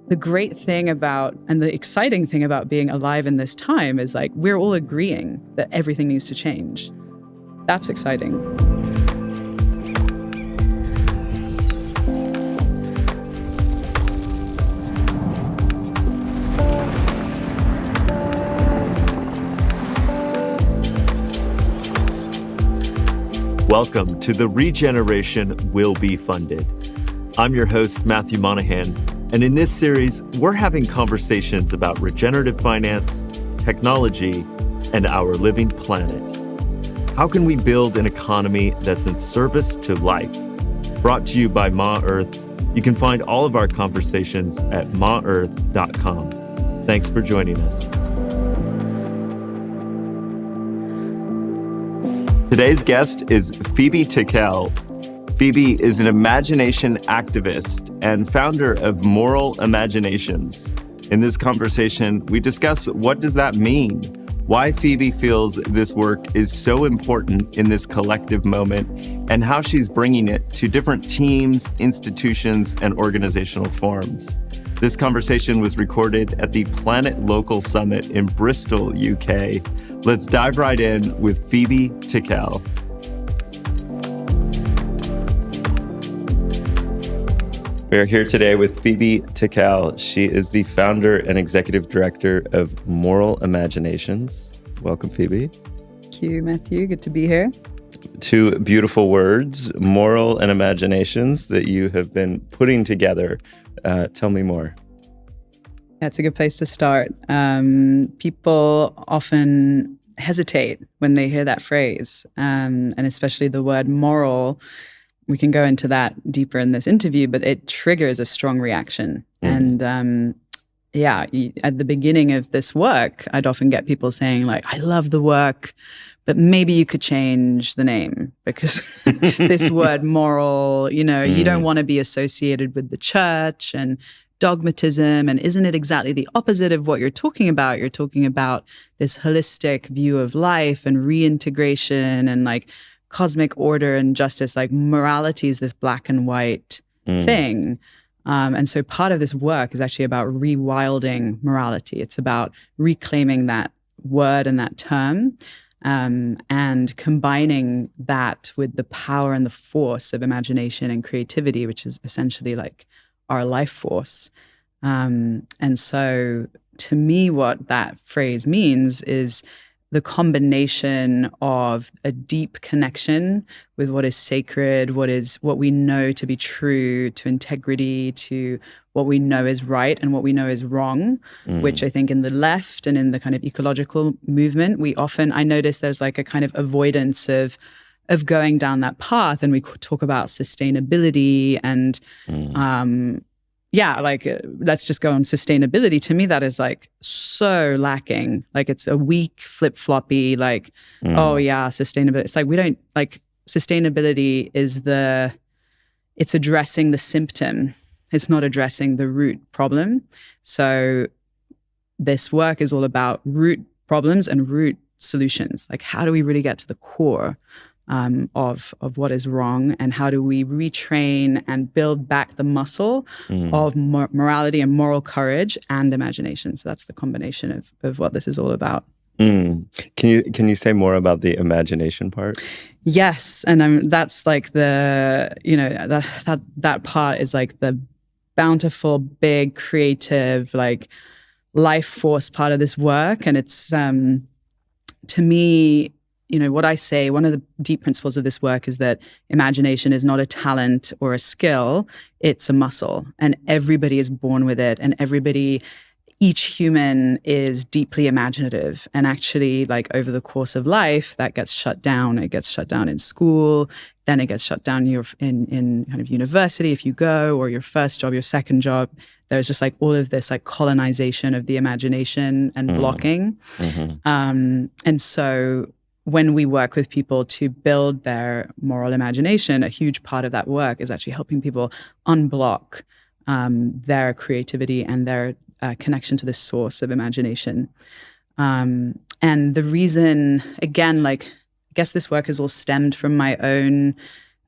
the great thing about, and the exciting thing about being alive in this time is like, we're all agreeing that everything needs to change. That's exciting. Welcome to the Regeneration Will Be Funded. I'm your host, Matthew Monahan, and in this series, we're having conversations about regenerative finance, technology, and our living planet. How can we build an economy that's in service to life? Brought to you by Ma Earth. You can find all of our conversations at maearth.com. Thanks for joining us. Today's guest is Phoebe Tickell. Phoebe is an imagination activist and founder of Moral Imaginations. In this conversation, we discuss what does that mean, why Phoebe feels this work is so important in this collective moment, and how she's bringing it to different teams, institutions, and organizational forms. This conversation was recorded at the Planet Local Summit in Bristol, UK. Let's dive right in with Phoebe Tickell. We are here today with Phoebe Tickell. She is the founder and executive director of Moral Imaginations. Welcome, Phoebe. Thank you, Matthew. Good to be here. Two beautiful words, moral and imaginations, that you have been putting together. Tell me more. That's a good place to start. People often hesitate when they hear that phrase, and especially the word moral. We can go into that deeper in this interview, but it triggers a strong reaction. And at the beginning of this work, I'd often get people saying like, I love the work, but maybe you could change the name because this word moral, you don't want to be associated with the church and dogmatism. And isn't it exactly the opposite of what you're talking about? You're talking about this holistic view of life and reintegration and like cosmic order and justice. Like morality is this black and white thing. And so part of this work is actually about rewilding morality. It's about reclaiming that word and that term and combining that with the power and the force of imagination and creativity, which is essentially like our life force. And so to me, what that phrase means is the combination of a deep connection with what is sacred, what we know to be true, to integrity, to what we know is right and what we know is wrong, which I think in the left and in the kind of ecological movement, I notice there's like a kind of avoidance of going down that path. And we talk about sustainability and let's just go on sustainability. To me, that is like so lacking. Like it's a weak, flip-floppy, sustainability. It's like we don't, like sustainability it's addressing the symptom. It's not addressing the root problem. So this work is all about root problems and root solutions. Like how do we really get to the core of what is wrong, and how do we retrain and build back the muscle of morality and moral courage and imagination? So that's the combination of what this is all about. Can you say more about the imagination part? Yes, and that's like the that part is like the bountiful, big, creative, like life force part of this work, and it's to me. What I say, one of the deep principles of this work is that imagination is not a talent or a skill, it's a muscle. And everybody is born with it. And each human is deeply imaginative. And actually, like over the course of life, that gets shut down. It gets shut down in school, then it gets shut down in kind of university if you go, or your first job, your second job. There's just like all of this like colonization of the imagination and blocking. And so when we work with people to build their moral imagination, a huge part of that work is actually helping people unblock their creativity and their connection to the source of imagination. And the reason, again, like, I guess this work has all stemmed from my own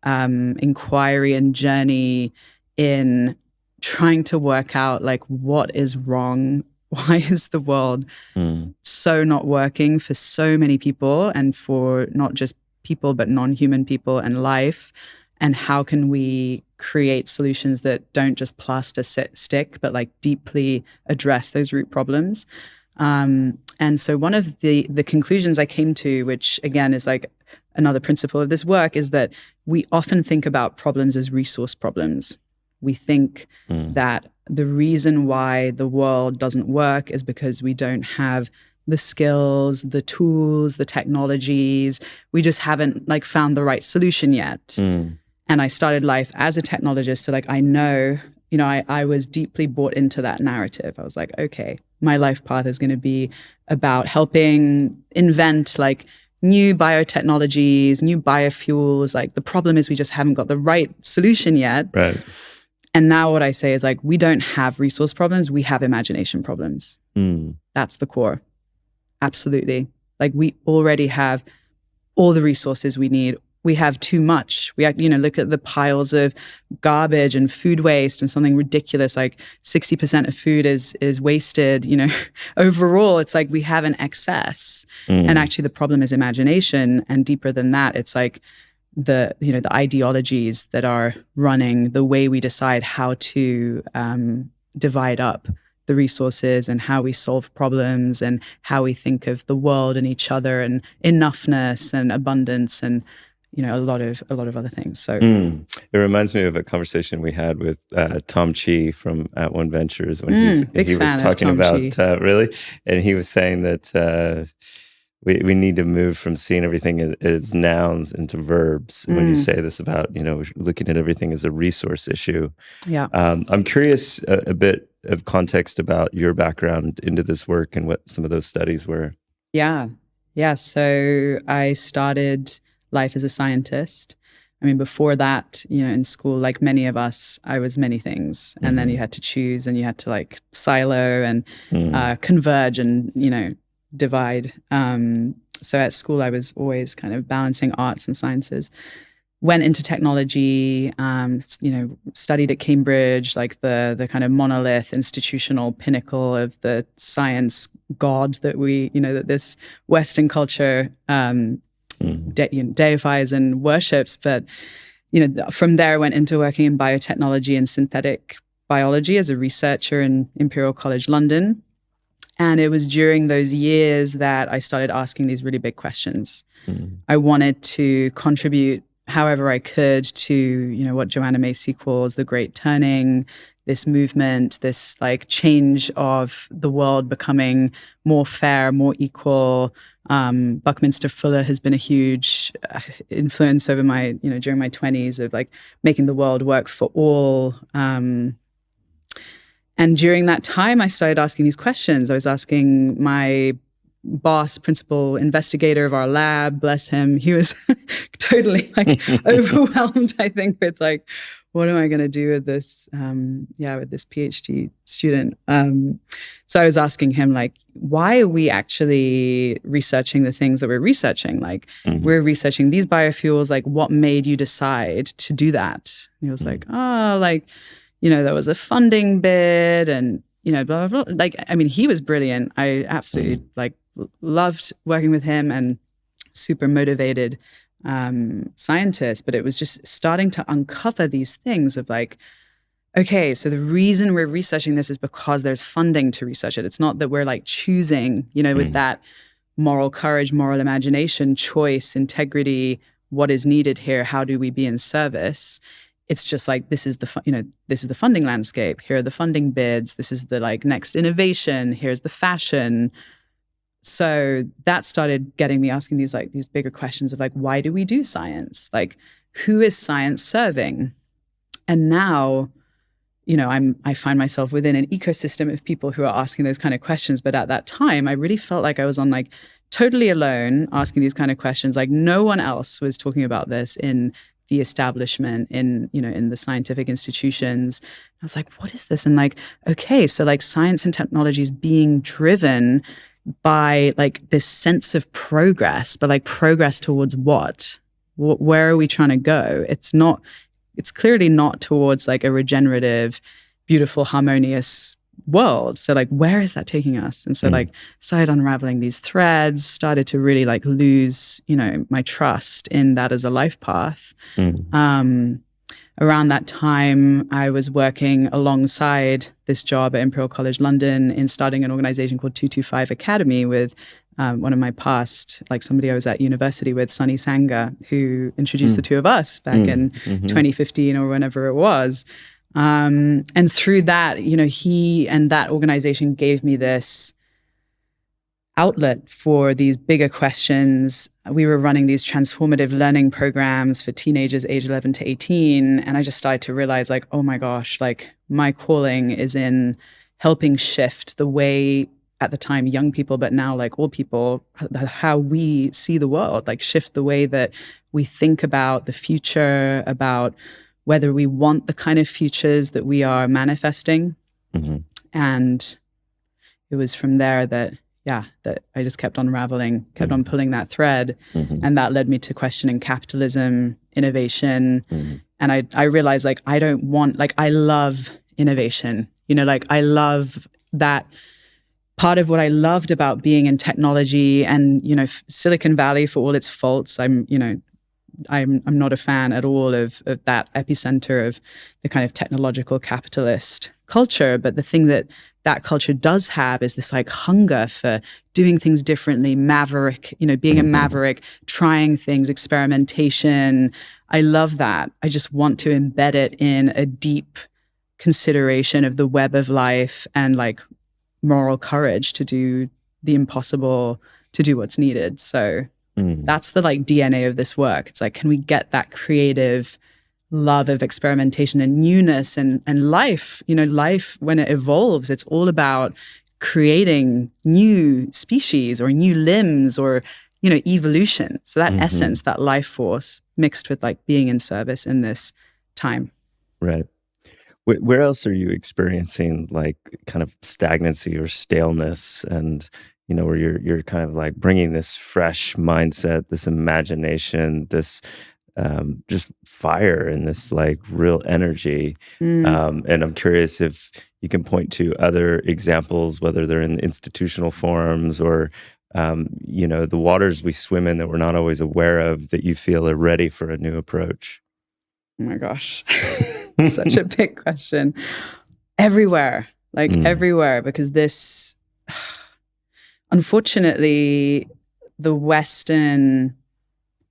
inquiry and journey in trying to work out like what is wrong. Why is the world so not working for so many people, and for not just people, but non-human people and life? And how can we create solutions that don't just plaster stick, but like deeply address those root problems? And so one of the conclusions I came to, which again is like another principle of this work, is that we often think about problems as resource problems. We think that the reason why the world doesn't work is because we don't have the skills, the tools, the technologies. We just haven't like found the right solution yet. And I started life as a technologist. So like, I know, I was deeply bought into that narrative. I was like, okay, my life path is going to be about helping invent like new biotechnologies, new biofuels. Like the problem is we just haven't got the right solution yet. Right. And now what I say is like, we don't have resource problems. We have imagination problems. That's the core. Absolutely. Like we already have all the resources we need. We have too much. We, look at the piles of garbage and food waste, and something ridiculous like 60% of food is wasted. Overall, it's like we have an excess. And actually, the problem is imagination. And deeper than that, it's like the ideologies that are running the way we decide how to divide up the resources and how we solve problems and how we think of the world and each other and enoughness and abundance and a lot of other things. So it reminds me of a conversation we had with Tom Chi from At One Ventures when he was talking about really, and he was saying that we need to move from seeing everything as nouns into verbs. And when you say this about looking at everything as a resource issue, I'm curious a bit of context about your background into this work and what some of those studies were. Yeah. So I started life as a scientist. I mean, before that, in school, like many of us, I was many things. And then you had to choose, and you had to like silo and converge and, divide. So at school, I was always kind of balancing arts and sciences. Went into technology, studied at Cambridge, like the kind of monolith institutional pinnacle of the science god that that this Western culture deifies and worships. But from there I went into working in biotechnology and synthetic biology as a researcher in Imperial College London. And it was during those years that I started asking these really big questions. I wanted to contribute however I could to what Joanna Macy calls the Great Turning, this movement, this like change of the world becoming more fair, more equal. Buckminster Fuller has been a huge influence over my, during my 20s of like making the world work for all. And during that time, I started asking these questions. I was asking my boss, principal investigator of our lab, bless him. He was totally like overwhelmed, I think, with like, what am I going to do with this? With this PhD student. So I was asking him, like, why are we actually researching the things that we're researching? Like, we're researching these biofuels. Like, what made you decide to do that? And he was like, there was a funding bid and, blah, blah, blah. Like, I mean, he was brilliant. I absolutely loved working with him and super motivated scientist, but it was just starting to uncover these things of like, okay, so the reason we're researching this is because there's funding to research it. It's not that we're like choosing, with that moral courage, moral imagination, choice, integrity, what is needed here, how do we be in service? It's just like, this is the funding landscape. Here are the funding bids. This is the like next innovation. Here's the fashion. So that started getting me asking these bigger questions of like, why do we do science? Like, who is science serving? And now, I find myself within an ecosystem of people who are asking those kind of questions. But at that time, I really felt like I was on like totally alone asking these kind of questions. Like no one else was talking about this in the establishment, in the scientific institutions. I was like, what is this? And like, okay, so like science and technology is being driven by like this sense of progress, but like progress towards what? Where are we trying to go? It's clearly not towards like a regenerative, beautiful, harmonious world. So like, where is that taking us? And so like started unraveling these threads, started to really like lose, my trust in that as a life path. Around that time, I was working alongside this job at Imperial College London in starting an organization called 225 Academy with one of my past, like somebody I was at university with, Sunny Sangha, who introduced the two of us back in 2015 or whenever it was. And through that, he and that organization gave me this outlet for these bigger questions. We were running these transformative learning programs for teenagers age 11 to 18. And I just started to realize like, oh my gosh, like my calling is in helping shift the way at the time young people, but now like all people, how we see the world, like shift the way that we think about the future, about whether we want the kind of futures that we are manifesting. And it was from there that I just kept unraveling, kept on pulling that thread. And that led me to questioning capitalism, innovation. And I realized like, I love innovation, like I love that. Part of what I loved about being in technology and, Silicon Valley, for all its faults, I'm not a fan at all of that epicenter of the kind of technological capitalist culture. But the thing that culture does have is this like hunger for doing things differently, maverick, being a maverick, trying things, experimentation. I love that. I just want to embed it in a deep consideration of the web of life and like moral courage to do the impossible, to do what's needed. So that's the like DNA of this work. It's like, can we get that creative love of experimentation and newness and life? Life, when it evolves, it's all about creating new species or new limbs or, evolution. So that essence, that life force mixed with like being in service in this time. Right. Where else are you experiencing like kind of stagnancy or staleness and, where you're kind of like bringing this fresh mindset, this imagination, this just fire and this like real energy. And I'm curious if you can point to other examples, whether they're in institutional forums or, the waters we swim in that we're not always aware of that you feel are ready for a new approach. Oh my gosh. Such a big question. Everywhere, everywhere, because this, unfortunately, the Western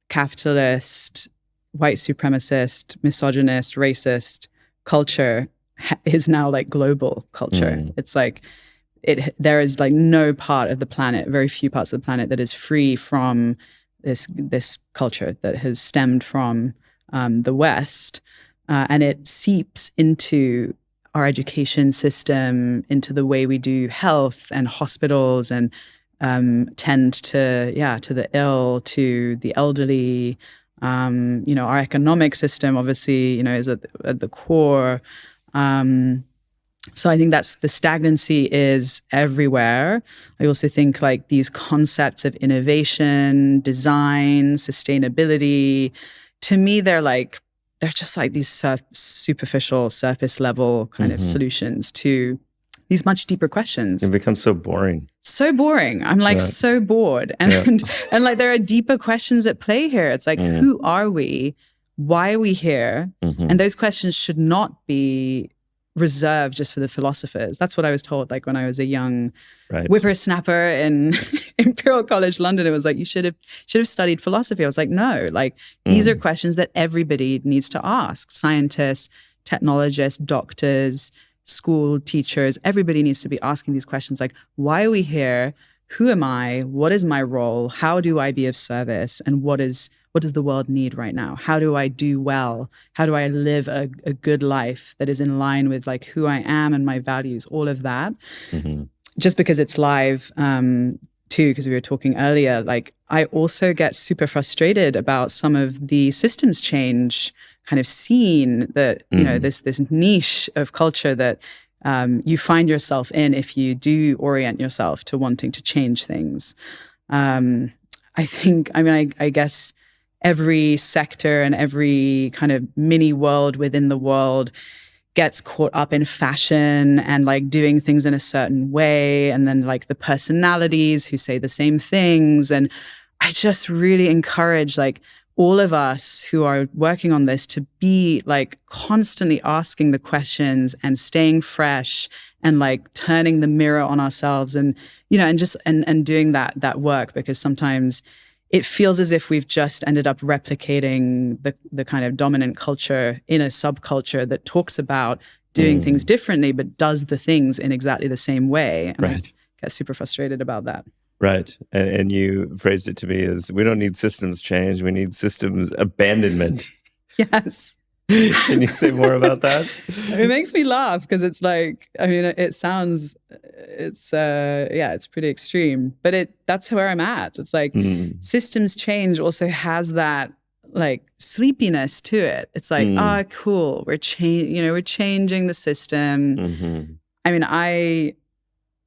capitalist, white supremacist, misogynist, racist culture is now like global culture. It's like there is like no part of the planet, very few parts of the planet that is free from this culture that has stemmed from the West. And it seeps into our education system, into the way we do health and hospitals and tend to the ill, to the elderly. Our economic system, obviously, is at the core. So I think that's the stagnancy is everywhere. I also think like these concepts of innovation, design, sustainability, to me, they're just like these superficial, surface level kind of solutions to these much deeper questions. It becomes so boring. So boring. I'm like so bored. And like there are deeper questions at play here. It's like, who are we? Why are we here? And those questions should not be reserved just for the philosophers. That's what I was told like when I was a young whippersnapper in Imperial College London. It was like, you should have studied philosophy. I was like, no, like these are questions that everybody needs to ask. Scientists, technologists, doctors, school teachers, everybody needs to be asking these questions like, why are we here? Who am I? What is my role? How do I be of service? And what does the world need right now? How do I do well? How do I live a good life that is in line with like who I am and my values, all of that. Just because it's live too, because we were talking earlier, like I also get super frustrated about some of the systems change kind of scene that, this niche of culture that you find yourself in if you do orient yourself to wanting to change things. I guess every sector and every kind of mini world within the world gets caught up in fashion and like doing things in a certain way, and then like the personalities who say the same things. And I just really encourage like all of us who are working on this to be like constantly asking the questions and staying fresh and like turning the mirror on ourselves, and and doing that work, because sometimes it feels as if we've just ended up replicating the kind of dominant culture in a subculture that talks about doing things differently, but does the things in exactly the same way. And I get super frustrated about that. Right. And you phrased it to me as, we don't need systems change, we need systems abandonment. Yes. Can you say more about that? It makes me laugh because it's like, I mean, it sounds, it's pretty extreme, but that's where I'm at. It's like systems change also has that like sleepiness to it. It's like, cool, we're changing the system. I mean, I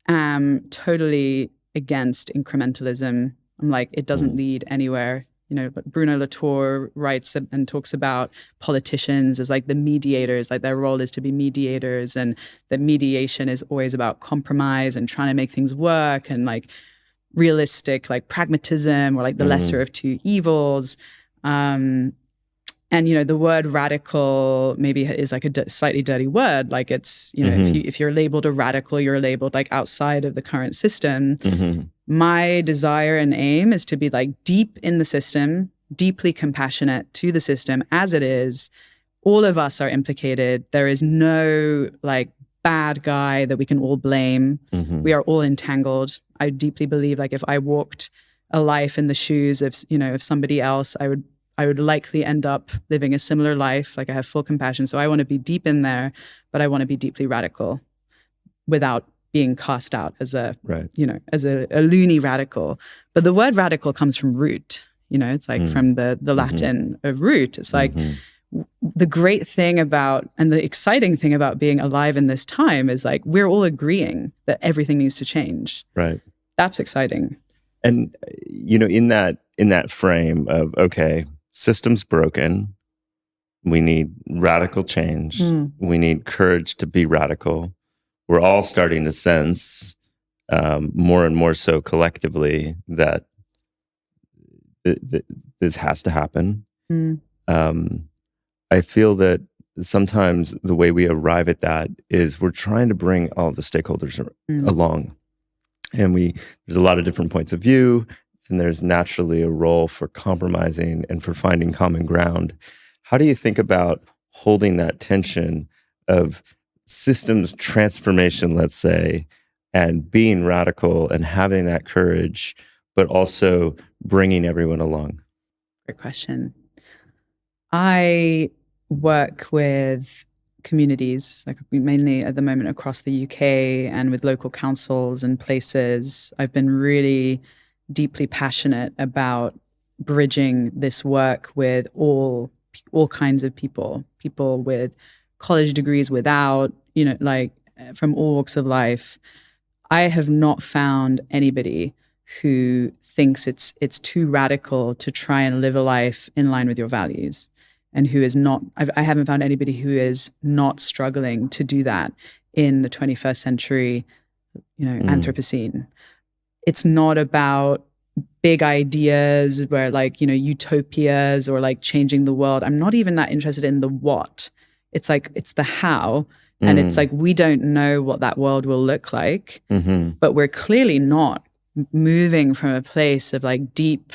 am totally against incrementalism. I'm like, it doesn't lead anywhere. But Bruno Latour writes and talks about politicians as like the mediators, like their role is to be mediators, and that mediation is always about compromise and trying to make things work, and like realistic, like pragmatism, or like the lesser of two evils. And, the word radical maybe is like a slightly dirty word. Like it's, if you're labeled a radical, you're labeled like outside of the current system. My desire and aim is to be like deep in the system, deeply compassionate to the system as it is. All of us are implicated. There is no like bad guy that we can all blame. We are all entangled. I deeply believe like if I walked a life in the shoes of, of somebody else, I would likely end up living a similar life. Like I have full compassion. So I want to be deep in there, but I want to be deeply radical without being cast out as a loony radical. But the word radical comes from root. It's like from the Latin of root. It's like the great thing about, and the exciting thing about being alive in this time is like, we're all agreeing that everything needs to change. Right. That's exciting. And, in that frame of, okay, system's broken, we need radical change, we need courage to be radical. We're all starting to sense more and more so collectively that this has to happen. I feel that sometimes the way we arrive at that is we're trying to bring all the stakeholders along. And there's a lot of different points of view, and there's naturally a role for compromising and for finding common ground. How do you think about holding that tension of systems transformation, let's say, and being radical and having that courage, but also bringing everyone along? Great question. I work with communities, like mainly at the moment across the UK, and with local councils and places. I've been really deeply passionate about bridging this work with all kinds of people with college degrees, without, like from all walks of life. I have not found anybody who thinks it's too radical to try and live a life in line with your values, and who is not, I haven't found anybody who is not struggling to do that in the 21st century, Anthropocene. It's not about big ideas where like, utopias or like changing the world. I'm not even that interested in the what. It's like, it's the how. And it's like, we don't know what that world will look like, but we're clearly not moving from a place of like deep,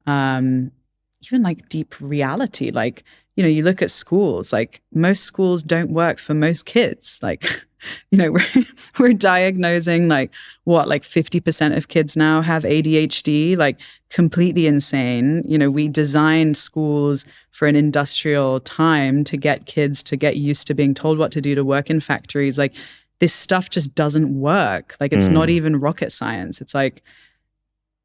even like deep reality. Like, you look at schools, like most schools don't work for most kids. Like, we're diagnosing like 50% of kids now have ADHD, like completely insane. We designed schools for an industrial time to get kids to get used to being told what to do, to work in factories. Like this stuff just doesn't work. Like it's not even rocket science. It's like,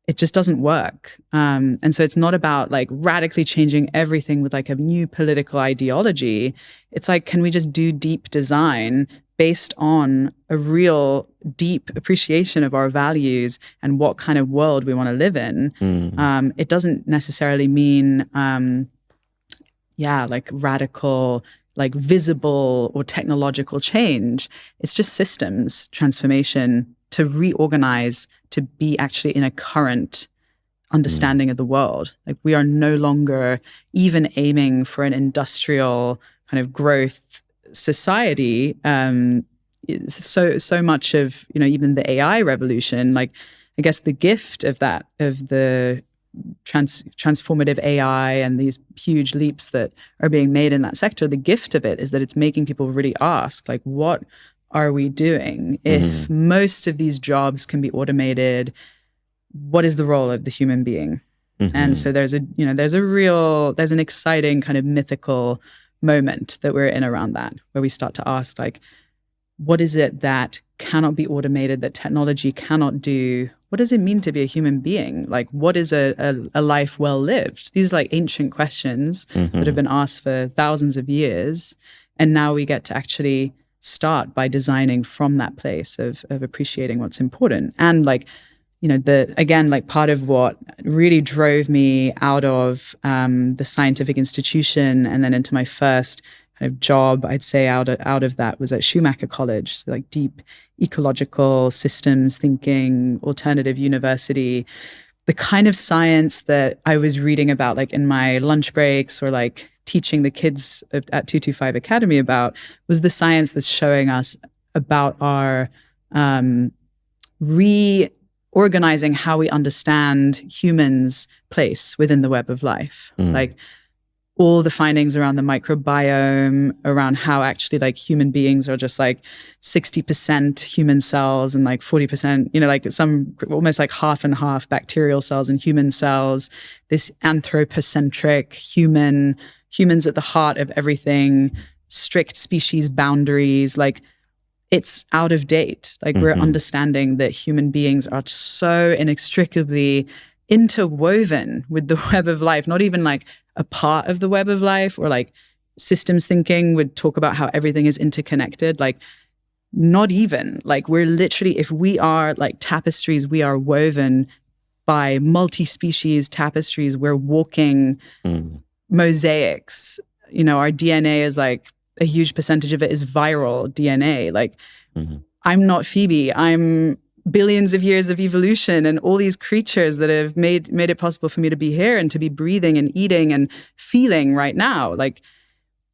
it just doesn't work. And so it's not about like radically changing everything with like a new political ideology. It's like, can we just do deep design based on a real deep appreciation of our values and what kind of world we want to live in? It doesn't necessarily mean, like radical like visible or technological change. It's just systems transformation to reorganize to be actually in a current understanding of the world. Like we are no longer even aiming for an industrial kind of growth society. So much of, even the AI revolution, like I guess the gift of that, of the transformative AI and these huge leaps that are being made in that sector, the gift of it is that it's making people really ask, like, what are we doing? If most of these jobs can be automated, what is the role of the human being? And so there's an exciting kind of mythical moment that we're in around that, where we start to ask, like, what is it that cannot be automated, that technology cannot do? What does it mean to be a human being? Like, what is a life well lived? These are like ancient questions that have been asked for thousands of years. And now we get to actually start by designing from that place of appreciating what's important. And like, part of what really drove me out of the scientific institution and then into my first kind of job, I'd say out of that, was at Schumacher College, so like deep ecological systems thinking, alternative university. The kind of science that I was reading about like in my lunch breaks or like teaching the kids at 225 Academy about was the science that's showing us about our reorganizing how we understand humans' place within the web of life. Like all the findings around the microbiome, around how actually like human beings are just like 60% human cells and like 40%, like some almost like half and half bacterial cells and human cells, this anthropocentric humans at the heart of everything, strict species boundaries, like it's out of date. Like we're understanding that human beings are so inextricably interwoven with the web of life, not even like a part of the web of life, or like systems thinking would talk about how everything is interconnected. Like not even, like we're literally, if we are like tapestries, we are woven by multi-species tapestries. We're walking mosaics. Our DNA is like, a huge percentage of it is viral DNA. Like I'm not Phoebe. I'm billions of years of evolution and all these creatures that have made it possible for me to be here and to be breathing and eating and feeling right now. Like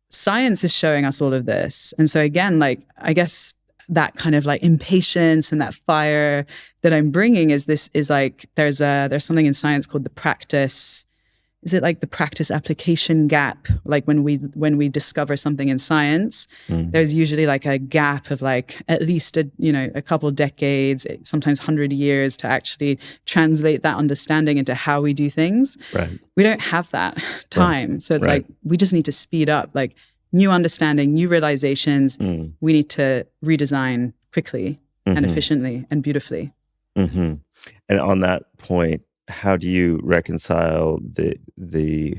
science is showing us all of this. And so again, like, I guess that kind of like impatience and that fire that I'm bringing is like, there's something in science called the practice. Is it like the practice application gap? Like when we discover something in science, there's usually like a gap of like at least a couple decades, sometimes 100 years to actually translate that understanding into how we do things. Right. We don't have that time. Right. So it's like, we just need to speed up, like new understanding, new realizations. We need to redesign quickly and efficiently and beautifully. And on that point, how do you reconcile the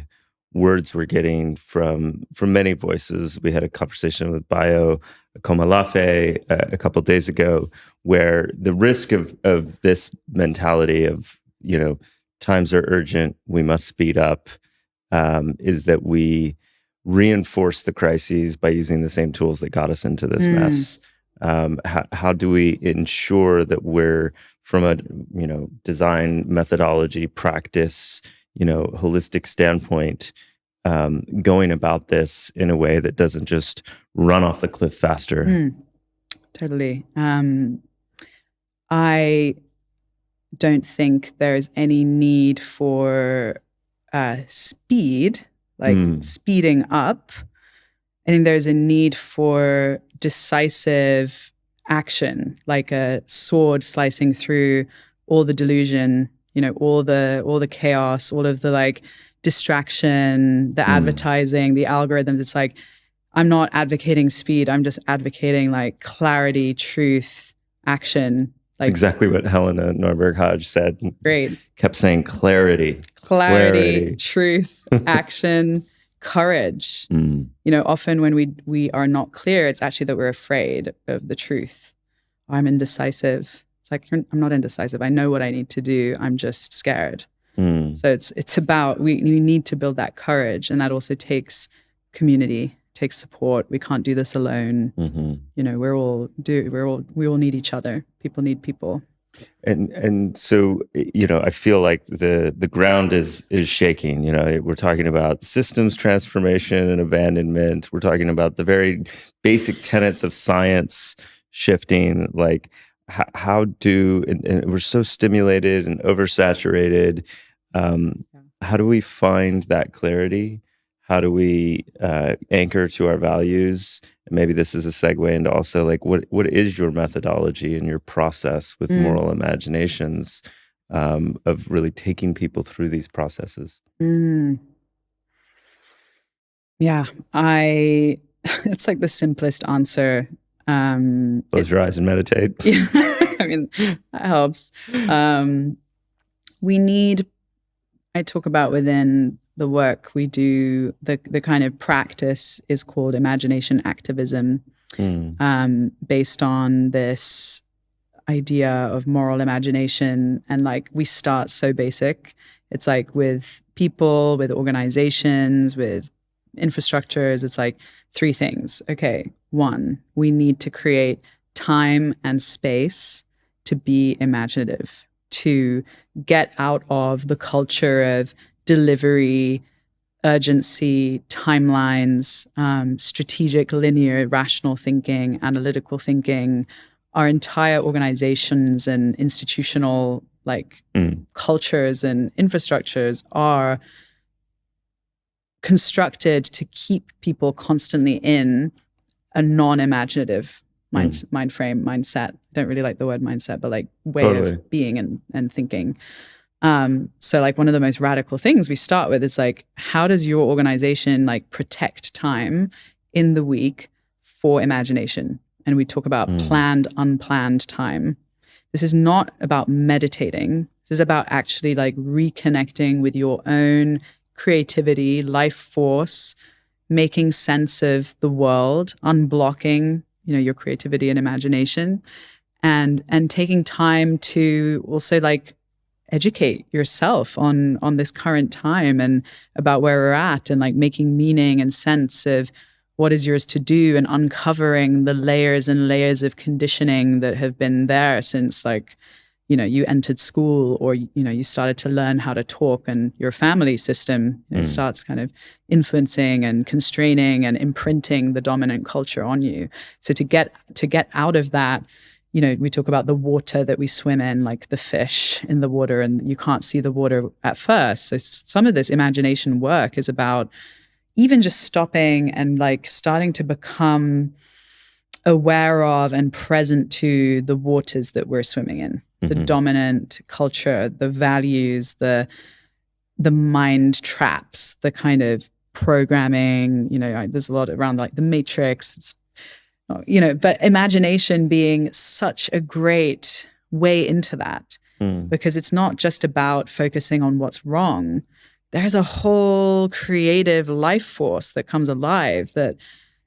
words we're getting from many voices? We had a conversation with Bayo Akomolafe a couple of days ago, where the risk of this mentality of times are urgent, we must speed up, is that we reinforce the crises by using the same tools that got us into this mess. How do we ensure that we're, from a design methodology, practice, holistic standpoint, going about this in a way that doesn't just run off the cliff faster? Totally. I don't think there's any need for speed, like speeding up. I think there's a need for decisive action, like a sword slicing through all the delusion, all the chaos, all of the like distraction, the advertising, the algorithms. It's like, I'm not advocating speed. I'm just advocating like clarity, truth, action. Like, that's exactly what Helena Norberg-Hodge said. Great. Just kept saying clarity, truth, action, courage. Often when we are not clear, it's actually that we're afraid of the truth. I'm indecisive. It's like, I'm not indecisive. I know what I need to do. I'm just scared. So it's about, we need to build that courage. And that also takes community takes support. We can't do this alone. You know, we all need each other. People need people. And so, you know, I feel like the ground is shaking. You know, we're talking about systems transformation and abandonment. We're talking about the very basic tenets of science shifting. Like, how do, and we're so stimulated and oversaturated. How do we find that clarity? How do we anchor to our values? And maybe this is a segue into also like what is your methodology and your process with moral imaginations of really taking people through these processes? Yeah, it's like the simplest answer. Close your eyes and meditate. Yeah, I mean, that helps. I talk about within the work we do, the kind of practice is called imagination activism, based on this idea of moral imagination. And like, we start so basic. It's like with people, with organizations, with infrastructures, it's like 3 things. Okay, 1, we need to create time and space to be imaginative, to get out of the culture of delivery, urgency, timelines, strategic, linear, rational thinking, analytical thinking. Our entire organizations and institutional cultures and infrastructures are constructed to keep people constantly in a non-imaginative mindset. I don't really like the word mindset, but like way of being and thinking. So like one of the most radical things we start with is like, how does your organization like protect time in the week for imagination? And we talk about planned, unplanned time. This is not about meditating. This is about actually like reconnecting with your own creativity, life force, making sense of the world, unblocking, you know, your creativity and imagination, and taking time to also like educate yourself on this current time and about where we're at, and like making meaning and sense of what is yours to do, and uncovering the layers and layers of conditioning that have been there since like, you know, you entered school, or, you know, you started to learn how to talk, and your family system starts kind of influencing and constraining and imprinting the dominant culture on you. So to get out of that, you know, we talk about the water that we swim in, like the fish in the water, and you can't see the water at first. So some of this imagination work is about even just stopping and like starting to become aware of and present to the waters that we're swimming in, the dominant culture, the values, the mind traps, the kind of programming, you know, there's a lot around like the matrix, it's, you know, but imagination being such a great way into that, because it's not just about focusing on what's wrong. There's a whole creative life force that comes alive that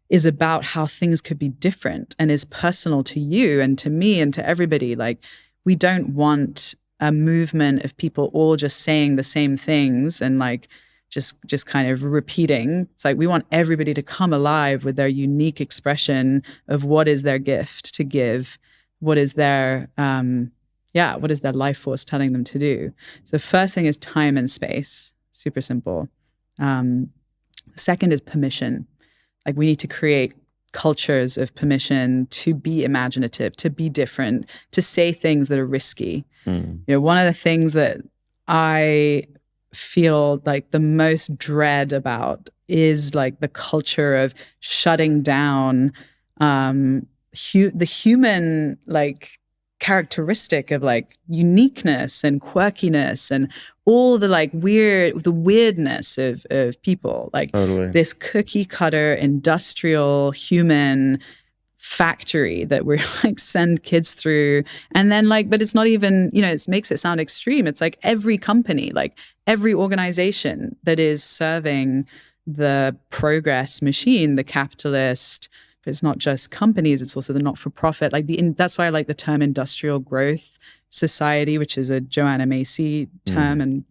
is about how things could be different and is personal to you and to me and to everybody. Like, we don't want a movement of people all just saying the same things and like just kind of repeating. It's like we want everybody to come alive with their unique expression of what is their gift to give, what is their what is their life force telling them to do. So the first thing is time and space. Super simple. Second is permission. Like, we need to create cultures of permission to be imaginative, to be different, to say things that are risky. You know, one of the things that I feel like the most dread about is like the culture of shutting down the human like characteristic of like uniqueness and quirkiness and all the like weirdness of people, like this cookie cutter industrial human factory that we're like send kids through. And then like, but it's not even, you know, it makes it sound extreme. It's like every company, like every organization that is serving the progress machine, the capitalist, but it's not just companies, it's also the not-for-profit. Like that's why I like the term industrial growth society, which is a Joanna Macy term. And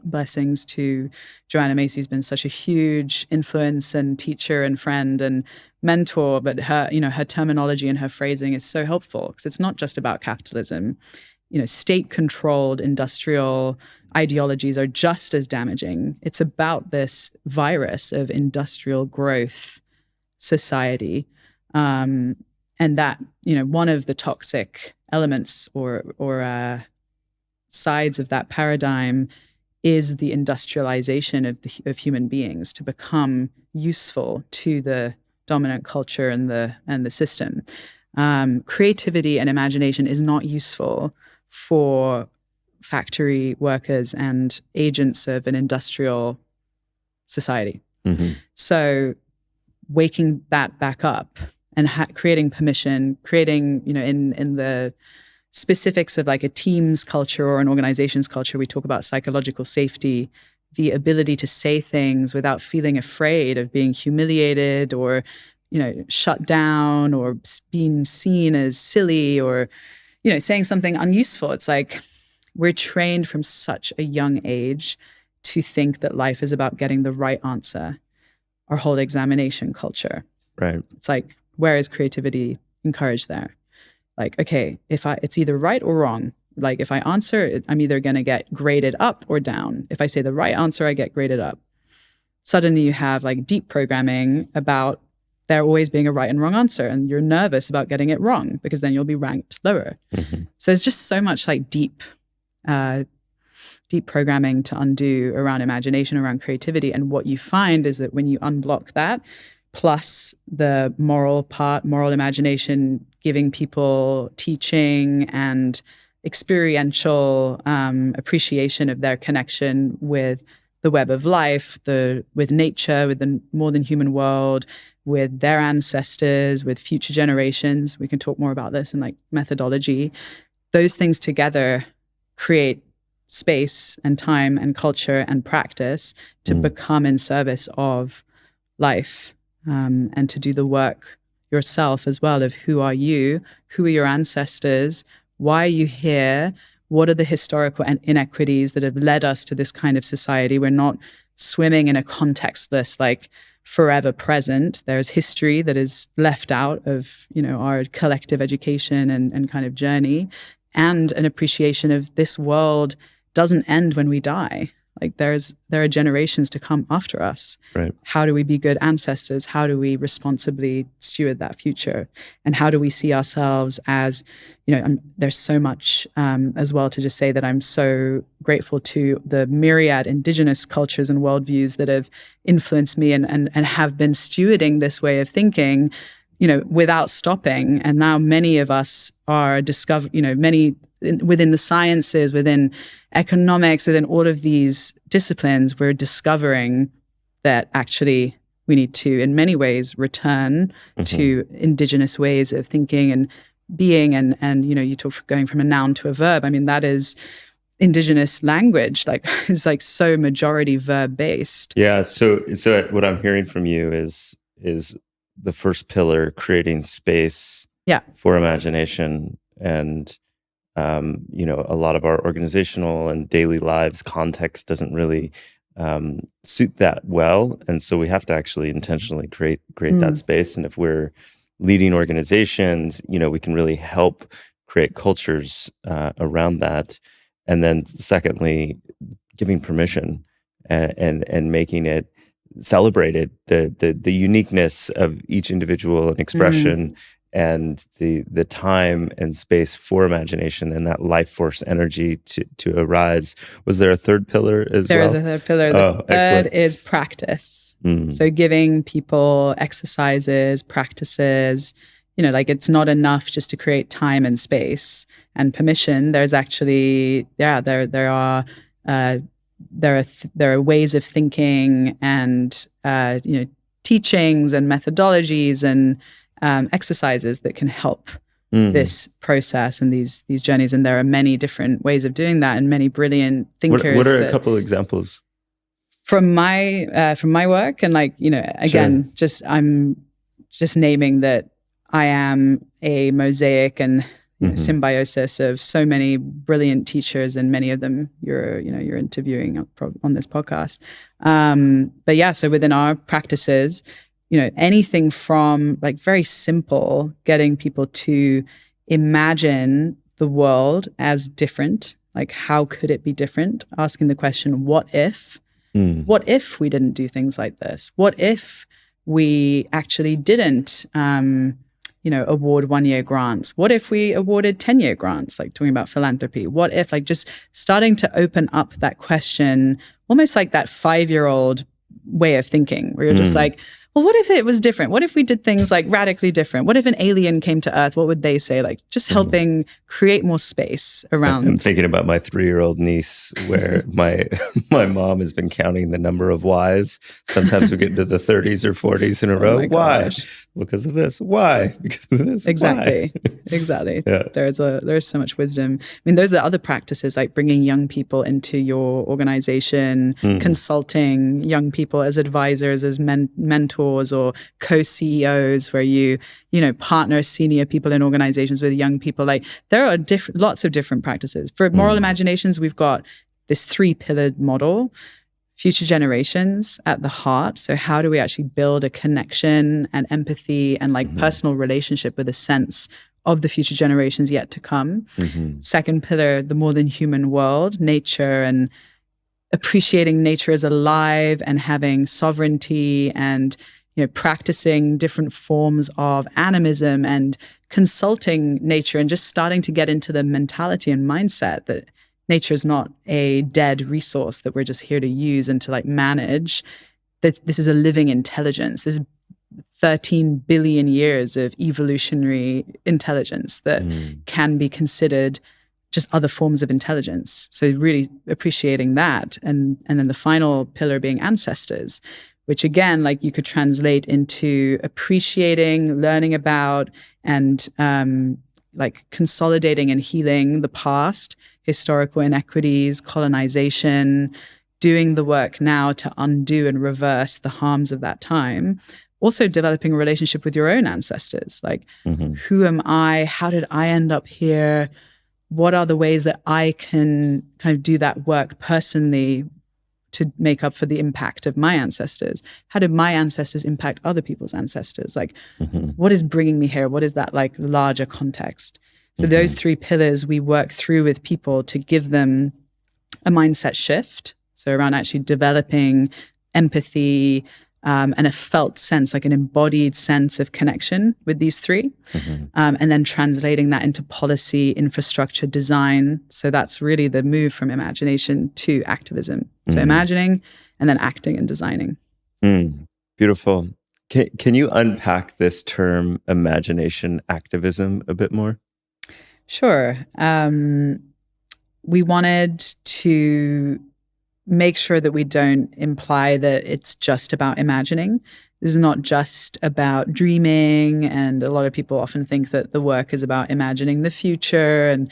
blessings to Joanna Macy, who's been such a huge influence and teacher and friend and mentor, but her terminology and her phrasing is so helpful because it's not just about capitalism. State-controlled industrial ideologies are just as damaging. It's about this virus of industrial growth society. And that, one of the toxic elements or sides of that paradigm is the industrialization of human beings to become useful to the dominant culture and the system. Creativity and imagination is not useful for factory workers and agents of an industrial society. Mm-hmm. So waking that back up and creating permission, creating, in the specifics of like a team's culture or an organization's culture, we talk about psychological safety, the ability to say things without feeling afraid of being humiliated or, shut down or being seen as silly or, saying something unuseful. It's like we're trained from such a young age to think that life is about getting the right answer. Our whole examination culture. Right. It's like, where is creativity encouraged there? Like, okay, it's either right or wrong. Like if I answer it, I'm either going to get graded up or down. If I say the right answer, I get graded up. Suddenly you have like deep programming about there always being a right and wrong answer. And you're nervous about getting it wrong because then you'll be ranked lower. Mm-hmm. So there's just so much like deep programming to undo around imagination, around creativity. And what you find is that when you unblock that, plus the moral part, moral imagination, giving people teaching and experiential appreciation of their connection with the web of life, with nature, with the more than human world, with their ancestors, with future generations. We can talk more about this in like methodology. Those things together create space and time and culture and practice to become in service of life, and to do the work yourself as well of who are you, who are your ancestors, why are you here, what are the historical inequities that have led us to this kind of society. We're not swimming in a contextless, like forever present. There's history that is left out of, our collective education and kind of journey, and an appreciation of this world doesn't end when we die. Like there are generations to come after us. Right. How do we be good ancestors? How do we responsibly steward that future? And how do we see ourselves as, there's so much as well to just say that I'm so grateful to the myriad indigenous cultures and worldviews that have influenced me and have been stewarding this way of thinking, without stopping. And now many of us are within the sciences, within economics, within all of these disciplines, we're discovering that actually we need to, in many ways, return to indigenous ways of thinking and being. And you talk going from a noun to a verb. I mean, that is indigenous language. Like it's like so majority verb based. Yeah. So what I'm hearing from you is the first pillar, creating space for imagination. And a lot of our organizational and daily lives context doesn't really suit that well, and so we have to actually intentionally create that space. And if we're leading organizations, we can really help create cultures around that. And then, secondly, giving permission and making it celebrated, the uniqueness of each individual and expression. And the time and space for imagination and that life force energy to arise. Was there a third pillar as well? There is a third pillar. The third is practice. So giving people exercises, practices, like it's not enough just to create time and space and permission. There's actually, there are ways of thinking and, teachings and methodologies and exercises that can help this process and these journeys. And there are many different ways of doing that and many brilliant thinkers. What are a couple of examples? From my work? And again, sure. I'm just naming that I am a mosaic and, symbiosis of so many brilliant teachers, and many of them you're interviewing on this podcast. But yeah, so within our practices, anything from like very simple, getting people to imagine the world as different. Like, how could it be different? Asking the question, what if? What if we didn't do things like this? What if we actually didn't, award 1-year grants? What if we awarded 10-year grants, like talking about philanthropy? What if, like, just starting to open up that question, almost like that 5-year-old way of thinking, where you're just like, well, what if it was different? What if we did things like radically different? What if an alien came to Earth? What would they say? Like, just helping create more space around. I'm thinking about my 3-year-old niece, where my mom has been counting the number of whys. Sometimes we get into the 30s or 40s in a row. Why? Because of this. Why? Because of this. Exactly. Why? Exactly. Yeah. There's so much wisdom. I mean, those are other practices, like bringing young people into your organization, consulting young people as advisors, as mentors, or co-CEOs, where you partner senior people in organizations with young people. Like, there are lots of different practices. For moral imaginations, we've got this 3-pillared model. Future generations at the heart. So how do we actually build a connection and empathy and like personal relationship with a sense of the future generations yet to come? Second pillar, the more than human world, nature, and appreciating nature as alive and having sovereignty, and practicing different forms of animism and consulting nature, and just starting to get into the mentality and mindset that nature is not a dead resource that we're just here to use and to like manage. That this is a living intelligence. This is 13 billion years of evolutionary intelligence that can be considered just other forms of intelligence. So really appreciating that. And then the final pillar being ancestors, which again, like, you could translate into appreciating, learning about, and like consolidating and healing the past, historical inequities, colonization, doing the work now to undo and reverse the harms of that time. Also developing a relationship with your own ancestors. Like, who am I? How did I end up here? What are the ways that I can kind of do that work personally to make up for the impact of my ancestors? How did my ancestors impact other people's ancestors? Like, what is bringing me here? What is that like larger context? So those 3 pillars we work through with people to give them a mindset shift. So around actually developing empathy and a felt sense, like an embodied sense of connection with these 3, and then translating that into policy, infrastructure, design. So that's really the move from imagination to activism. So imagining and then acting and designing. Beautiful. Can you unpack this term imagination activism a bit more? Sure. We wanted to make sure that we don't imply that it's just about imagining. This is not just about dreaming. And a lot of people often think that the work is about imagining the future, and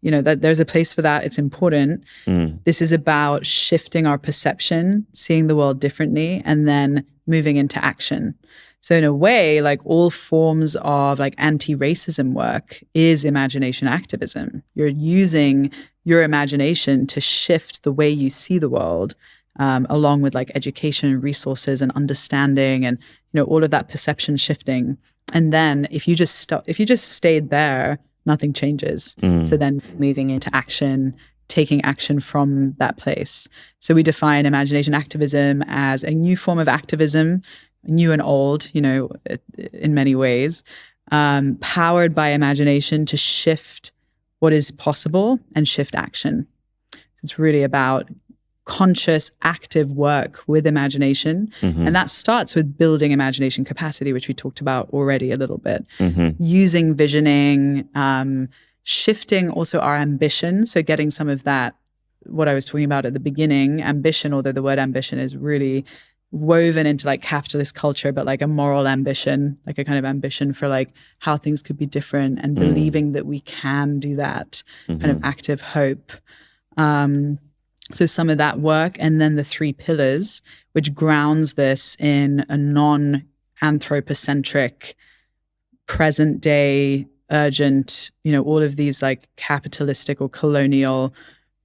that there's a place for that. It's important. This is about shifting our perception, seeing the world differently, and then moving into action. So in a way, like, all forms of like anti-racism work is imagination activism. You're using your imagination to shift the way you see the world, along with like education and resources and understanding, and all of that perception shifting. And then if you just stayed there, nothing changes. So then moving into action, taking action from that place. So we define imagination activism as a new form of activism, new and old, in many ways, powered by imagination to shift what is possible and shift action. It's really about conscious, active work with imagination. And that starts with building imagination capacity, which we talked about already a little bit. Using visioning, shifting also our ambition. So getting some of that, what I was talking about at the beginning, ambition, although the word ambition is really woven into like capitalist culture, but like a moral ambition, like a kind of ambition for like how things could be different, and believing that we can do that, kind of active hope. So some of that work, and then the 3 pillars, which grounds this in a non-anthropocentric, present day urgent, all of these like capitalistic or colonial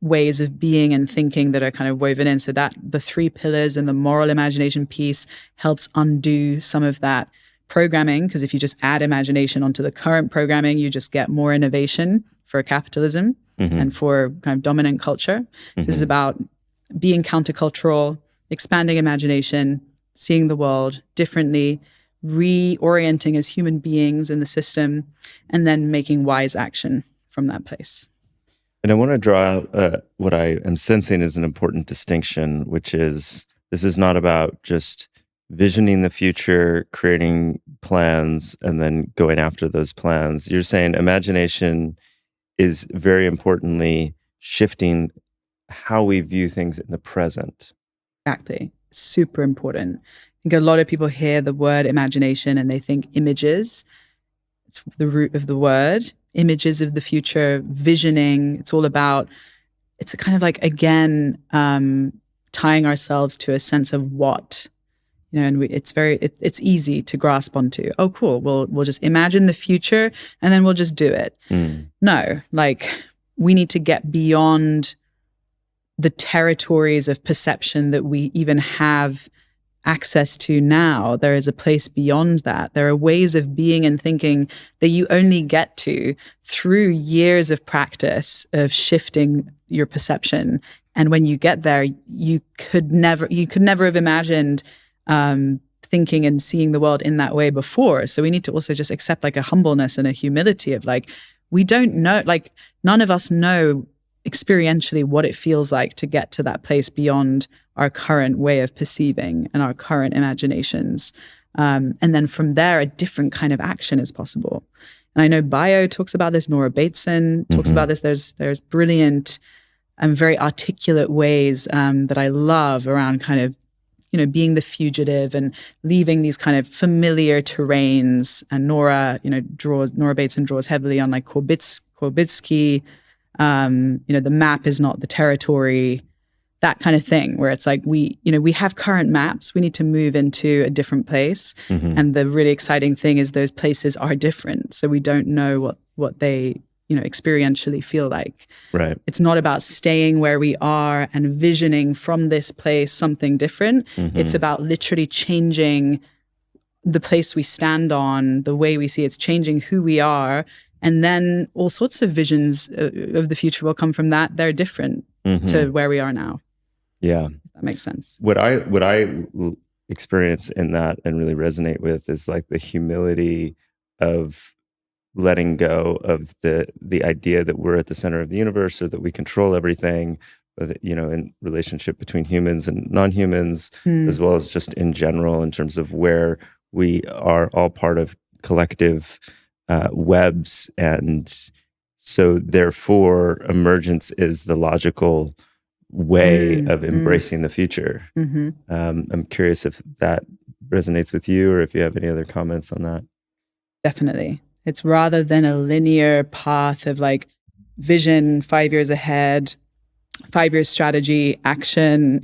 ways of being and thinking that are kind of woven in. So that the 3 pillars and the moral imagination piece helps undo some of that programming, because if you just add imagination onto the current programming, you just get more innovation for capitalism and for kind of dominant culture. This is about being countercultural, expanding imagination, seeing the world differently, reorienting as human beings in the system, and then making wise action from that place. And I want to draw out what I am sensing is an important distinction, which is this is not about just visioning the future, creating plans, and then going after those plans. You're saying imagination is very importantly shifting how we view things in the present. Exactly. Super important. I think a lot of people hear the word imagination and they think images. It's the root of the word. Images of the future, visioning. It's all about, it's kind of like, again, tying ourselves to a sense of what, and it's easy to grasp onto. Oh, cool. We'll just imagine the future and then we'll just do it. No, like we need to get beyond the territories of perception that we even have access to now. There is a place beyond that. There are ways of being and thinking that you only get to through years of practice of shifting your perception. And when you get there, you could never have imagined thinking and seeing the world in that way before. So we need to also just accept like a humbleness and a humility of like, we don't know, like none of us know experientially what it feels like to get to that place beyond our current way of perceiving and our current imaginations. And then from there, a different kind of action is possible. And I know Bio talks about this, Nora Bateson talks about this. There's brilliant and very articulate ways that I love around kind of, being the fugitive and leaving these kind of familiar terrains. And Nora Bateson draws heavily on like Korbitsky. The map is not the territory, that kind of thing, where it's like we have current maps, we need to move into a different place. And the really exciting thing is those places are different. So we don't know what they, experientially feel like. Right. It's not about staying where we are and visioning from this place something different. It's about literally changing the place we stand on, the way we see it's changing who we are. And then all sorts of visions of the future will come from that. They're different to where we are now. Yeah. If that makes sense. What I experience in that and really resonate with is like the humility of letting go of the idea that we're at the center of the universe or that we control everything, in relationship between humans and non-humans, as well as just in general in terms of where we are all part of collective webs. And so therefore emergence is the logical way of embracing the future. I'm curious if that resonates with you or if you have any other comments on that. Definitely. It's rather than a linear path of like vision 5 years ahead, 5-year strategy, action,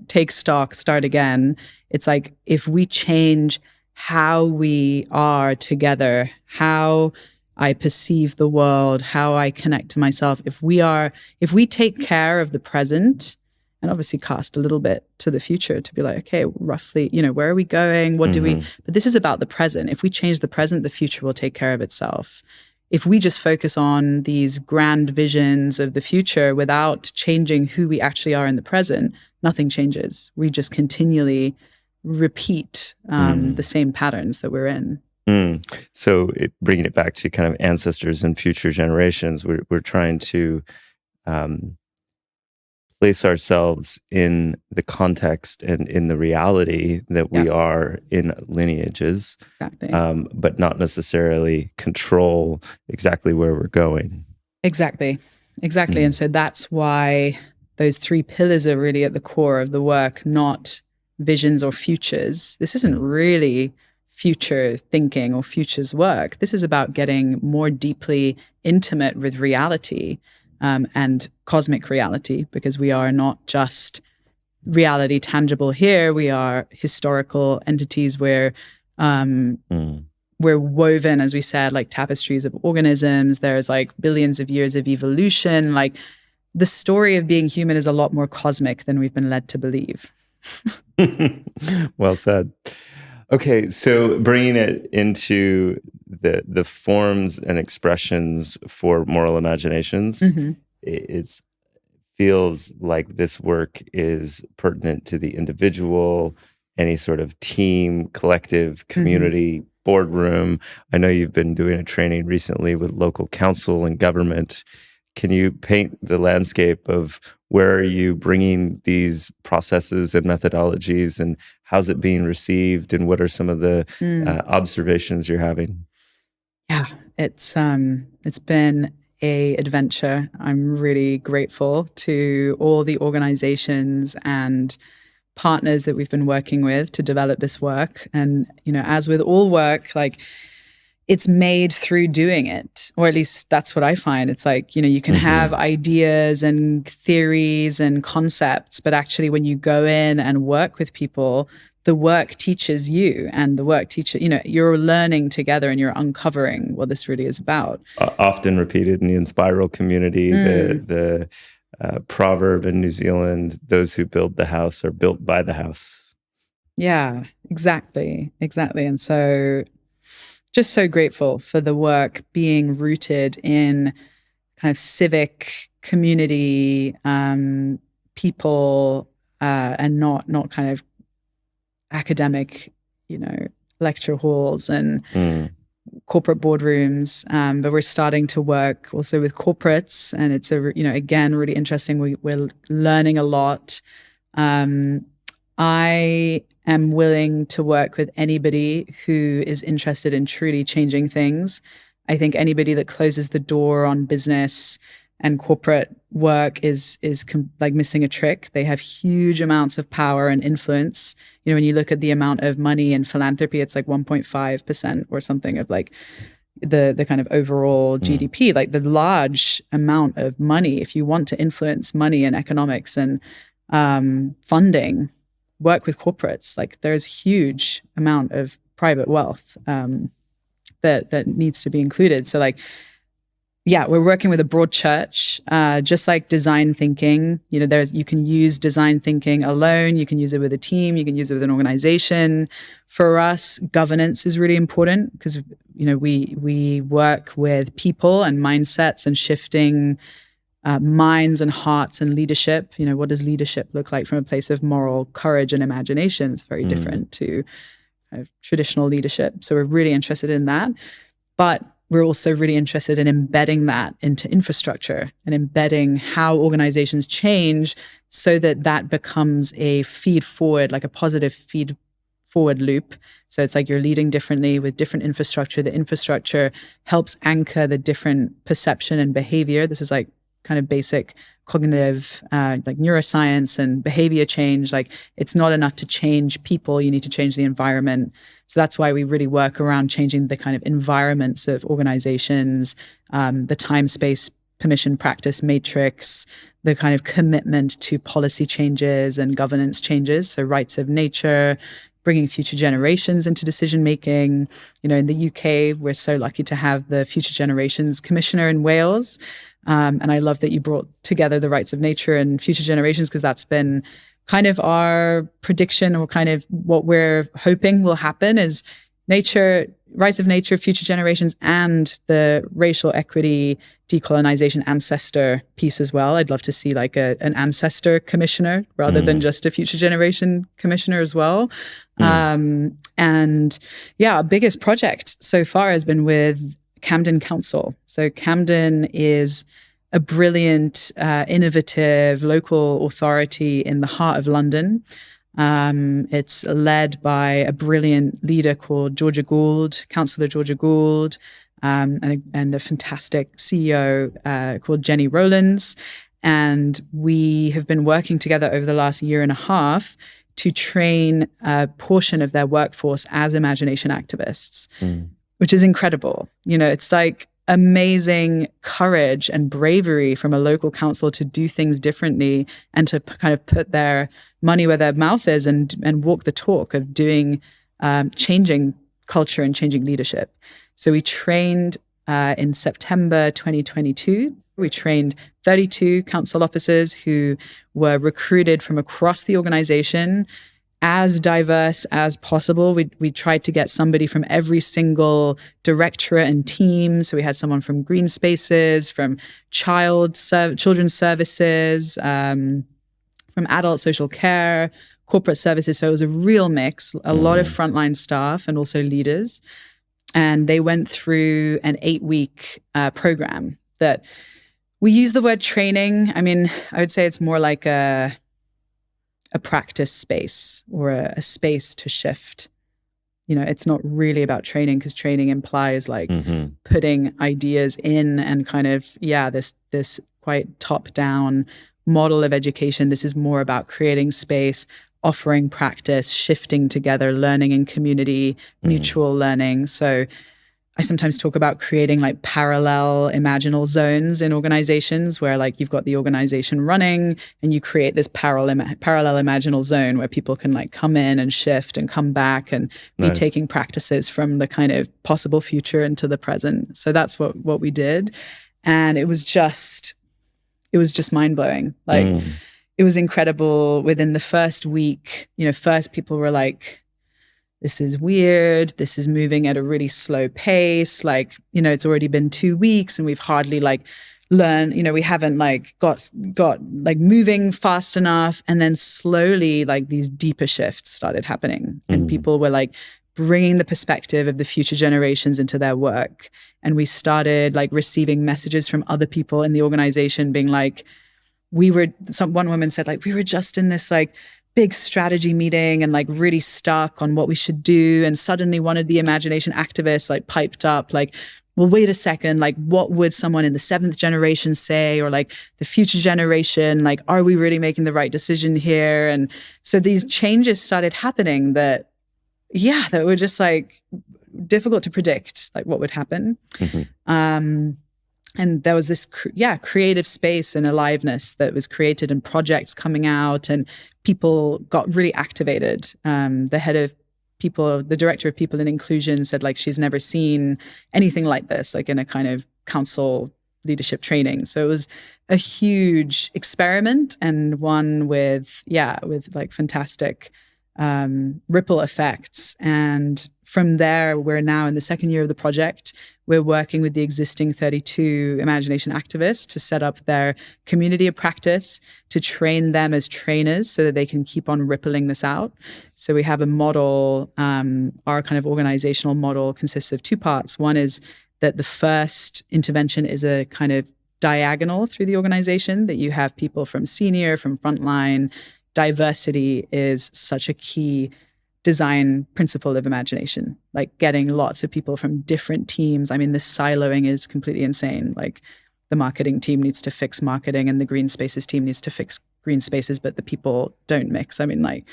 take stock, start again. It's like if we change how we are together, how I perceive the world, how I connect to myself, if we take care of the present and obviously cast a little bit to the future to be like, okay, roughly, where are we going? What do we, but this is about the present. If we change the present, the future will take care of itself. If we just focus on these grand visions of the future without changing who we actually are in the present, nothing changes. We just continually repeat the same patterns that we're in. So bringing it back to kind of ancestors and future generations, we're trying to place ourselves in the context and in the reality that we are in lineages, exactly. But not necessarily control exactly where we're going. Exactly. And so that's why those 3 pillars are really at the core of the work, not visions or futures. This isn't really future thinking or futures work. This is about getting more deeply intimate with reality and cosmic reality, because we are not just reality tangible here. We are historical entities where, we're woven, as we said, like tapestries of organisms. There's like billions of years of evolution. Like the story of being human is a lot more cosmic than we've been led to believe. Well said. Okay, so bringing it into the forms and expressions for moral imaginations, it feels like this work is pertinent to the individual, any sort of team, collective, community, boardroom. I know you've been doing a training recently with local council and government. Can you paint the landscape of where are you bringing these processes and methodologies, and how's it being received, and what are some of the observations you're having? Yeah, it's been an adventure. I'm really grateful to all the organizations and partners that we've been working with to develop this work. And, you know, as with all work, like it's made through doing it, or at least that's what I find. It's like, you know, you can have ideas and theories and concepts, but actually when you go in and work with people, the work teaches you, and the work teaches, you know, you're learning together and you're uncovering what this really is about. Often repeated in the Inspiral community, the proverb in New Zealand, those who build the house are built by the house. Yeah, exactly. And so just so grateful for the work being rooted in kind of civic community, people, and not kind of academic, you know, lecture halls and corporate boardrooms. But we're starting to work also with corporates, and it's again, really interesting. We're learning a lot. I am willing to work with anybody who is interested in truly changing things. I think anybody that closes the door on business and corporate work is like missing a trick. They have huge amounts of power and influence. You know, when you look at the amount of money in philanthropy, it's like 1.5% or something of like the kind of overall GDP, like the large amount of money. If you want to influence money and economics and funding, work with corporates. Like there's huge amount of private wealth that needs to be included. So like, yeah, we're working with a broad church, just like design thinking. You know, you can use design thinking alone. You can use it with a team. You can use it with an organization. For us, governance is really important because, you know, we work with people and mindsets and shifting minds and hearts and leadership. You know, what does leadership look like from a place of moral courage and imagination? It's very different to kind of traditional leadership. So we're really interested in that. But we're also really interested in embedding that into infrastructure and embedding how organizations change so that that becomes a feed forward, like a positive feed forward loop. So it's like you're leading differently with different infrastructure. The infrastructure helps anchor the different perception and behavior. This is like kind of basic cognitive, like neuroscience and behavior change. Like it's not enough to change people, you need to change the environment. So that's why we really work around changing the kind of environments of organizations, the time, space, permission, practice matrix, the kind of commitment to policy changes and governance changes. So rights of nature, bringing future generations into decision making. You know, in the UK, we're so lucky to have the Future Generations Commissioner in Wales. And I love that you brought together the rights of nature and future generations, because that's been kind of our prediction, or kind of what we're hoping will happen is nature, rights of nature, future generations, and the racial equity, decolonization, ancestor piece as well. I'd love to see like an ancestor commissioner rather than just a future generation commissioner as well. And yeah, our biggest project so far has been with Camden Council. So Camden is a brilliant, innovative local authority in the heart of London. It's led by a brilliant leader called Georgia Gould, Councillor Georgia Gould, and a fantastic CEO called Jenny Rowlands. And we have been working together over the last year and a half to train a portion of their workforce as imagination activists, which is incredible. You know, it's like amazing courage and bravery from a local council to do things differently and to kind of put their money where their mouth is and walk the talk of doing, changing culture and changing leadership. So we trained in September 2022. We trained 32 council officers who were recruited from across the organization, as diverse as possible. We tried to get somebody from every single directorate and team. So we had someone from Green Spaces, from children's services, from adult social care, corporate services. So it was a real mix, a lot of frontline staff and also leaders. And they went through an 8-week program that we use the word training. I mean, I would say it's more like a practice space or a space to shift. You know, it's not really about training, because training implies like putting ideas in and kind of, this quite top-down model of education. This is more about creating space, offering practice, shifting together, learning in community, mutual learning. So I sometimes talk about creating like parallel imaginal zones in organizations, where like you've got the organization running and you create this parallel imaginal zone where people can like come in and shift and come back and be taking practices from the kind of possible future into the present. So that's what we did. And it was just mind-blowing. Like it was incredible. Within the first week, first people were like, this is weird. This is moving at a really slow pace. Like, it's already been 2 weeks and we've hardly like learned, we haven't like got like moving fast enough. And then slowly like these deeper shifts started happening, and people were like bringing the perspective of the future generations into their work. And we started like receiving messages from other people in the organization being like, one woman said like, we were just in this like big strategy meeting and like really stuck on what we should do. And suddenly one of the imagination activists like piped up like, well, wait a second, like what would someone in the 7th generation say, or like the future generation, like, are we really making the right decision here? And so these changes started happening that were just like difficult to predict, like what would happen. And there was this, creative space and aliveness that was created, and projects coming out, and people got really activated. The director of People and Inclusion said like she's never seen anything like this, like in a kind of council leadership training. So it was a huge experiment, and one with like fantastic ripple effects. And from there, we're now in the 2nd year of the project. We're working with the existing 32 imagination activists to set up their community of practice, to train them as trainers so that they can keep on rippling this out. So we have a model, our kind of organizational model consists of 2 parts. One is that the first intervention is a kind of diagonal through the organization, that you have people from senior, from frontline. Diversity is such a key design principle of imagination, like getting lots of people from different teams. I mean, this siloing is completely insane. Like the marketing team needs to fix marketing and the green spaces team needs to fix green spaces, but the people don't mix. I mean, like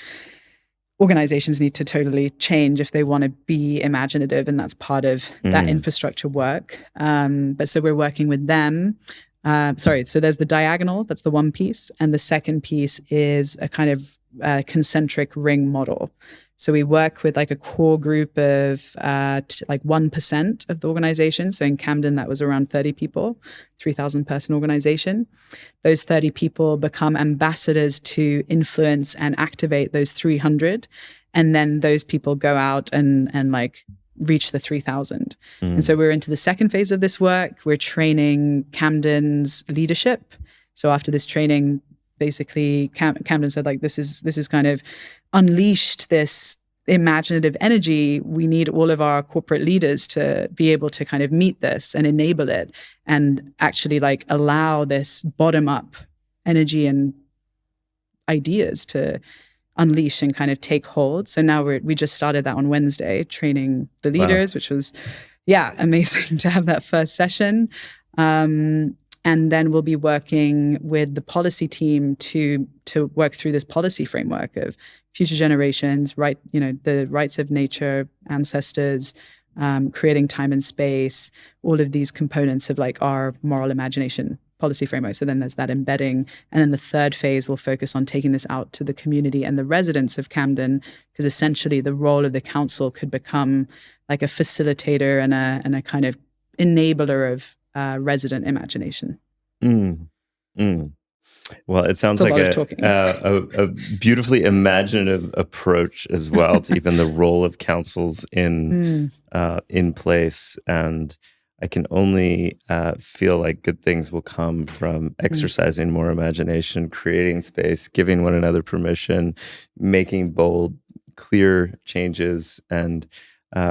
organizations need to totally change if they want to be imaginative, and that's part of that infrastructure work. But so we're working with them. So there's the diagonal, that's the one piece. And the second piece is a kind of concentric ring model. So we work with like a core group of like 1% of the organization. So in Camden, that was around 30 people, 3,000 person organization. Those 30 people become ambassadors to influence and activate those 300. And then those people go out and like reach the 3,000. And so we're into the second phase of this work. We're training Camden's leadership. So after this training, basically Camden said like, this is kind of unleashed this imaginative energy. We need all of our corporate leaders to be able to kind of meet this and enable it, and actually like allow this bottom up energy and ideas to unleash and kind of take hold. So now we just started that on Wednesday, training the leaders, which was, amazing to have that first session. And then we'll be working with the policy team to work through this policy framework of future generations, the rights of nature, ancestors, creating time and space, all of these components of like our moral imagination policy framework. So then there's that embedding. And then the third phase will focus on taking this out to the community and the residents of Camden, because essentially the role of the council could become like a facilitator and a kind of enabler of resident imagination. Well, it sounds like a beautifully imaginative approach as well to even the role of councils in place. And I can only feel like good things will come from exercising more imagination, creating space, giving one another permission, making bold, clear changes, and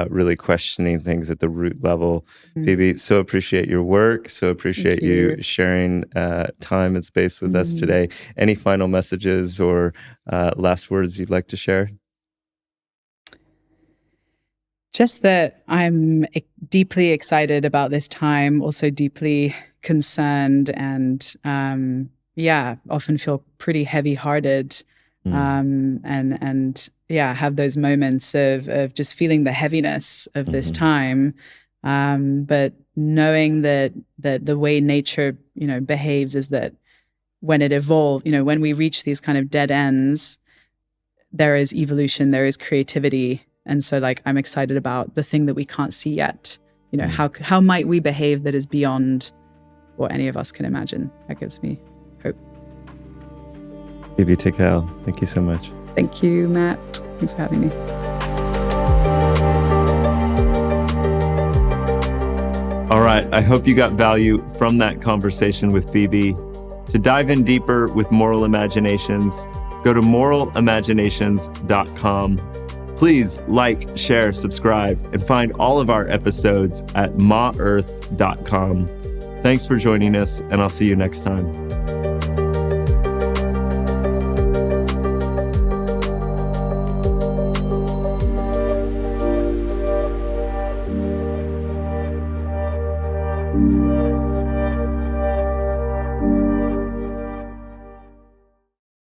really questioning things at the root level. Phoebe, so appreciate your work. So appreciate you sharing time and space with us today. Any final messages or last words you'd like to share? Just that I'm deeply excited about this time, also deeply concerned, and often feel pretty heavy-hearted. And have those moments of just feeling the heaviness of this time, but knowing that the way nature, behaves is that when it evolves, when we reach these kind of dead ends, there is evolution, there is creativity. And so I'm excited about the thing that we can't see yet. How might we behave that is beyond what any of us can imagine? That gives me hope. Phoebe Tickell, thank you so much. Thank you, Matt. Thanks for having me. All right, I hope you got value from that conversation with Phoebe. To dive in deeper with Moral Imaginations, go to moralimaginations.com. Please like, share, subscribe, and find all of our episodes at maearth.com. Thanks for joining us, and I'll see you next time.